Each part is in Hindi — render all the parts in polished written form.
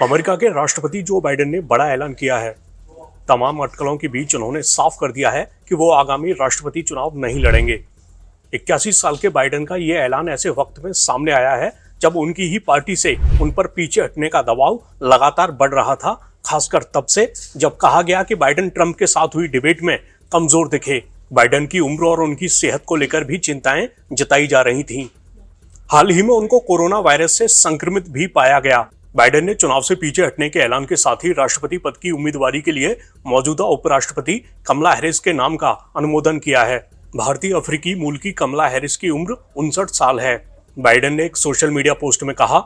अमेरिका के राष्ट्रपति जो बाइडेन ने बड़ा ऐलान किया है। तमाम अटकलों के बीच उन्होंने साफ कर दिया है कि वो आगामी राष्ट्रपति चुनाव नहीं लड़ेंगे। 81 साल के बाइडेन का ये ऐलान ऐसे वक्त में सामने आया है जब उनकी ही पार्टी से उन पर पीछे हटने का दबाव लगातार बढ़ रहा था, खासकर तब से जब कहा गया कि बाइडेन ट्रंप के साथ हुई डिबेट में कमजोर दिखे। बाइडेन की उम्र और उनकी सेहत को लेकर भी चिंताएं जताई जा रही थीं। हाल ही में उनको कोरोना वायरस से संक्रमित भी पाया गया। बाइडेन ने चुनाव से पीछे हटने के ऐलान के साथ ही राष्ट्रपति पद की उम्मीदवारी के लिए मौजूदा उपराष्ट्रपति कमला हैरिस के नाम का अनुमोदन किया है। भारतीय अफ्रीकी मूल की कमला हैरिस की उम्र 59 साल है। बाइडेन ने एक सोशल मीडिया पोस्ट में कहा,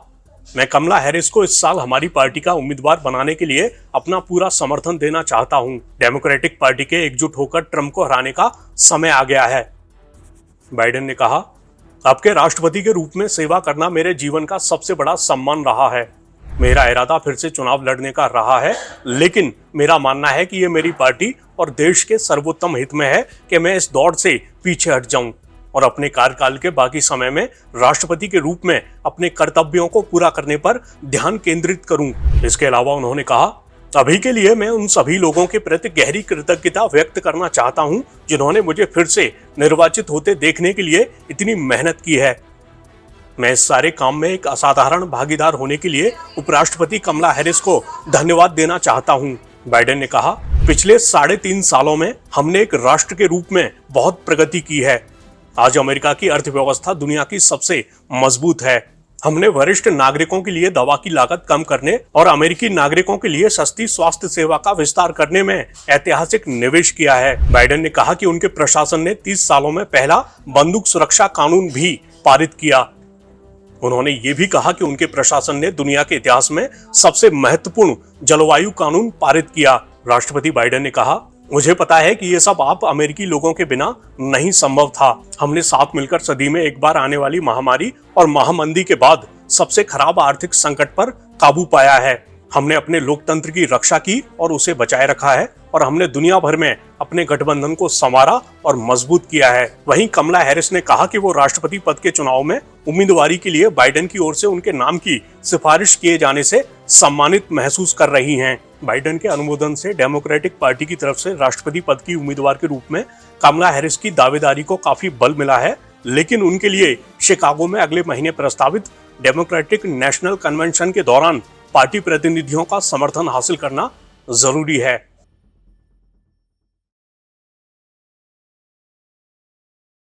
मैं कमला हैरिस को इस साल हमारी पार्टी का उम्मीदवार बनाने के लिए अपना पूरा समर्थन देना चाहता हूं। डेमोक्रेटिक पार्टी के एकजुट होकर ट्रंप को हराने का समय आ गया है। बाइडेन ने कहा, आपके राष्ट्रपति के रूप में सेवा करना मेरे जीवन का सबसे बड़ा सम्मान रहा है। मेरा इरादा फिर से चुनाव लड़ने का रहा है, लेकिन मेरा मानना है कि ये मेरी पार्टी और देश के सर्वोत्तम हित में है कि मैं इस दौड़ से पीछे हट जाऊं और अपने कार्यकाल के बाकी समय में राष्ट्रपति के रूप में अपने कर्तव्यों को पूरा करने पर ध्यान केंद्रित करूं। इसके अलावा उन्होंने कहा, अभी के लिए मैं उन सभी लोगों के प्रति गहरी कृतज्ञता व्यक्त करना चाहता हूं जिन्होंने मुझे फिर से निर्वाचित होते देखने के लिए इतनी मेहनत की है। मैं इस सारे काम में एक असाधारण भागीदार होने के लिए उपराष्ट्रपति कमला हैरिस को धन्यवाद देना चाहता हूं। बाइडेन ने कहा, पिछले 3.5 सालों में हमने एक राष्ट्र के रूप में बहुत प्रगति की है। आज अमेरिका की अर्थव्यवस्था दुनिया की सबसे मजबूत है। हमने वरिष्ठ नागरिकों के लिए दवा की लागत कम करने और अमेरिकी नागरिकों के लिए सस्ती स्वास्थ्य सेवा का विस्तार करने में ऐतिहासिक निवेश किया है। बाइडेन ने कहा कि उनके प्रशासन ने 30 सालों में पहला बंदूक सुरक्षा कानून भी पारित किया। उन्होंने ये भी कहा कि उनके प्रशासन ने दुनिया के इतिहास में सबसे महत्वपूर्ण जलवायु कानून पारित किया। राष्ट्रपति बाइडेन ने कहा, मुझे पता है कि ये सब आप अमेरिकी लोगों के बिना नहीं संभव था। हमने साथ मिलकर सदी में एक बार आने वाली महामारी और महामंदी के बाद सबसे खराब आर्थिक संकट पर काबू पाया है। हमने अपने लोकतंत्र की रक्षा की और उसे बचाए रखा है और हमने दुनिया भर में अपने गठबंधन को संवारा और मजबूत किया है। वहीं कमला हैरिस ने कहा कि वो राष्ट्रपति पद के चुनाव में उम्मीदवारी के लिए बाइडेन की ओर से उनके नाम की सिफारिश किए जाने से सम्मानित महसूस कर रही हैं। बाइडेन के अनुमोदन से डेमोक्रेटिक पार्टी की तरफ से राष्ट्रपति पद की उम्मीदवार के रूप में कमला हैरिस की दावेदारी को काफी बल मिला है, लेकिन उनके लिए शिकागो में अगले महीने प्रस्तावित डेमोक्रेटिक नेशनल कन्वेंशन के दौरान पार्टी प्रतिनिधियों का समर्थन हासिल करना जरूरी है।